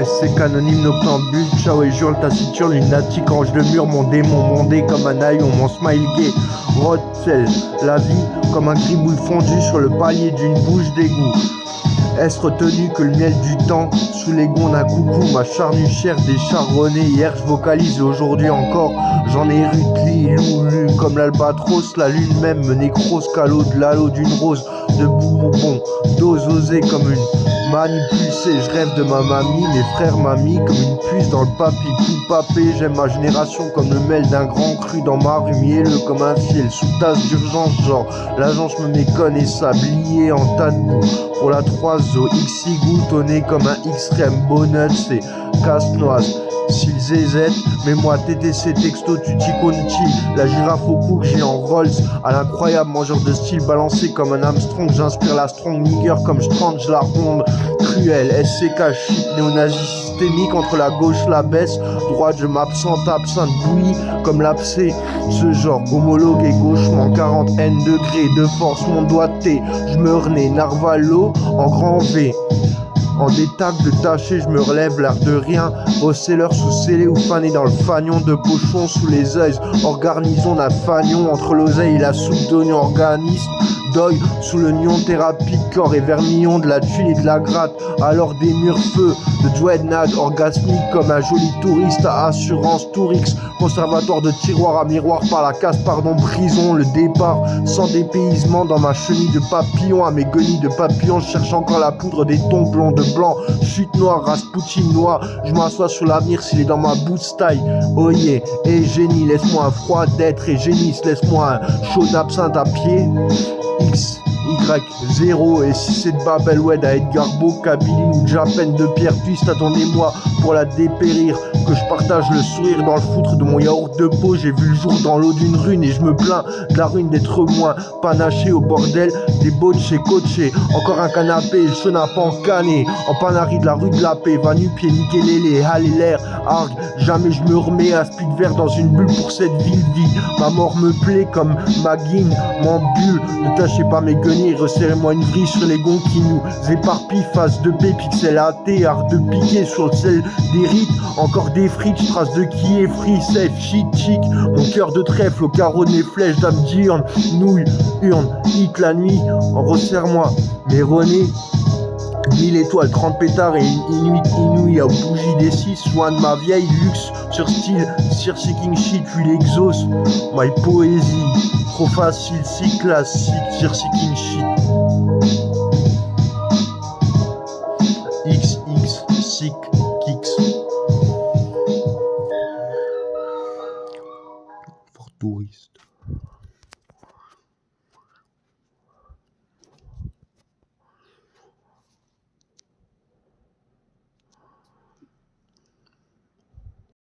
SC anonyme noctambule, ciao et jure taciturne, lunatique, ange de mur, mon démon mondé comme un haillon, mon smile gay, Rothschild, la vie comme un gribouille fondu sur le palier d'une bouche d'égout. Est-ce retenu que le miel du temps sous les gonds d'un coucou, ma charnue chère décharonnée, hier je vocalise et aujourd'hui encore j'en ai rutli, loulu comme l'albatros, la lune même me nécrose qu'à l'eau de l'halo d'une rose de bonbons, dose osée comme une manipulée, je rêve de ma mamie, mes frères mamie comme une puce dans le papy, tout papé, j'aime ma génération comme le mêle d'un grand cru dans ma rue, mielleux comme un fiel, sous tasse d'urgence genre, l'agence me méconne et sablier en tas de boue, pour la 3 zo, XI goutonné comme un X-Rem, bonnet c'est casse-noise. S'il zézette, mais moi TTC texto tutti conti, la girafe au cou que j'ai en Rolls, à l'incroyable mangeur de style balancé comme un Armstrong, j'inspire la strong nigger comme je la ronde cruelle, SCK shit néo-nazi systémique entre la gauche la baisse, droite je m'absente, absinthe bouillie comme l'abcès, ce genre homologue et gauchement 40 N degrés de force, mon doigté, je me renais Narvalo en grand V. En détac de tâcher, je me relève, l'air de rien. Receleur sous scellé ou fané dans le fagnon de pochon sous les œils. Organisons d'un fagnon entre l'oseille et la soupe d'oignon organiste. Deuil sous le nion thérapie, corps et vermillon de la tuile et de la gratte. Alors des murs feu de dreadnought orgasmique comme un joli touriste à assurance Tourix. Conservatoire de tiroir à miroir par la casse, pardon, prison, le départ sans dépaysement dans ma chenille de papillon. À mes guenilles de papillon, je cherche encore la poudre des tons blonds de blanc. Chute noire, Rasputin noir, je m'assois sur l'avenir s'il est dans ma boots taille. Oh yeah, et génie, laisse-moi un froid d'être et génisse, laisse-moi un chaud d'absinthe à pied. X, Y, 0, et si c'est de Babel Wed à Edgar Beau, Kabylie ou Japen de Pierre Twist, attendez-moi pour la dépérir, que je partage le sourire dans le foutre de mon yaourt de peau. J'ai vu le jour dans l'eau d'une rune et je me plains de la ruine d'être moins panaché au bordel des botchés coachés. Encore un canapé, le chenapan en cané, en panari de la rue de la paix, va nu-pied, nickelélé, halé l'air, argue, jamais je me remets un speed vert dans une bulle pour cette ville vie. Ma mort me plaît comme ma guine, m'embule, ne tâchez pas mes guenilles, resserrez-moi une vrille sur les gonds qui nous éparpillent, face de paix, pixel AT, art de piquer sur le sel des rites, encore des frites, traces de qui est free, safe, shit, chic, mon cœur de trèfle au carreau de mes flèches, dame diurne, nouille, urne, hit la nuit, en resserre-moi, mes renés, 1000 étoiles, 30 pétards et une inuit inouïe à bougie des 6, joint de ma vieille luxe sur style, seeking shit, puis l'exhaust, my poésie, trop facile, si classique, seeking shit. XX, sick, kicks. Fort touriste.